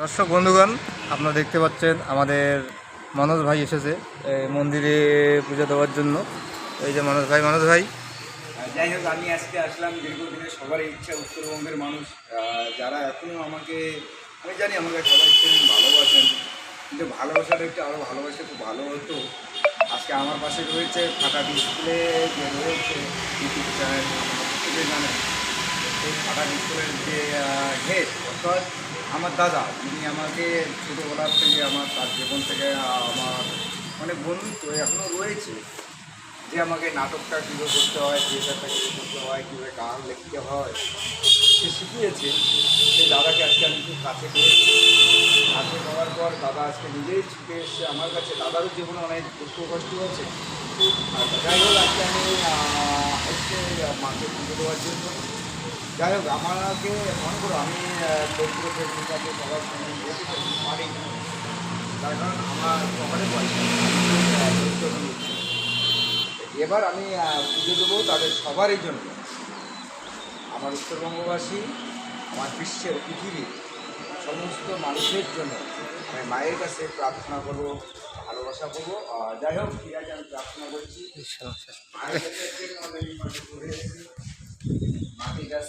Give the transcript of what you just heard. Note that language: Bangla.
দর্শক বন্ধুগণ, আপনারা দেখতে পাচ্ছেন আমাদের মনোজ ভাই এসেছে মন্দিরে পুজো দেওয়ার জন্য। এই যে মনোজ ভাই। যাই হোক, আমি আজকে আসলাম দীর্ঘদিনের সবারই ইচ্ছা, উত্তরবঙ্গের মানুষ যারা এখনও আমাকে, আমি জানি আমাকে সবাই চেনেন, ভালোবাসেন, কিন্তু ভালোবাসাটা একটু আরও ভালোবাসে খুব ভালো হতো। আজকে আমার পাশে রয়েছে ফাটা ডিসপ্লে যে রয়েছে ইউটিউব চ্যানেল, প্রত্যেকে জানেন। এই ফাটা ডিসপ্লের যে হেড, অর্থাৎ আমার দাদা, যিনি আমাকে ছোটোবেলার থেকে তার জীবন থেকে আমার অনেক বন্ধুত্ব এখনও রয়েছে, যে আমাকে নাটকটা কীভাবে করতে হয়, থিয়েটারটা কীভাবে করতে হয়, কীভাবে গান লিখতে হয়, সে শিখিয়েছে। সেই দাদাকে আজকে আমি খুব কাছে পেয়েছি। কাছে পাওয়ার পর দাদা আজকে নিজেই ছুটে এসছে আমার কাছে। দাদারও জীবনে অনেক দুঃখ কষ্ট আছে। আর যাই হোক, আজকে আমি এসছে মাকে পুজো দেওয়ার জন্য। যাই হোক, আমাকে মনে করো আমি দরিদ্র ফেসবুকাকে সবার সঙ্গে যেতে পারি না, তার কারণ আমার সকালে পয়সা। এবার আমি পুজো দেবো তাদের সবারই জন্য, আমার উত্তরবঙ্গবাসী, আমার বিশ্বের পৃথিবীর সমস্ত মানুষের জন্য আমি মায়ের কাছে প্রার্থনা করবো, ভালোবাসা করবো। যাই হোক, ঠিক আছে, আমি প্রার্থনা করছি মায়ের কাছে। মাটির গাছ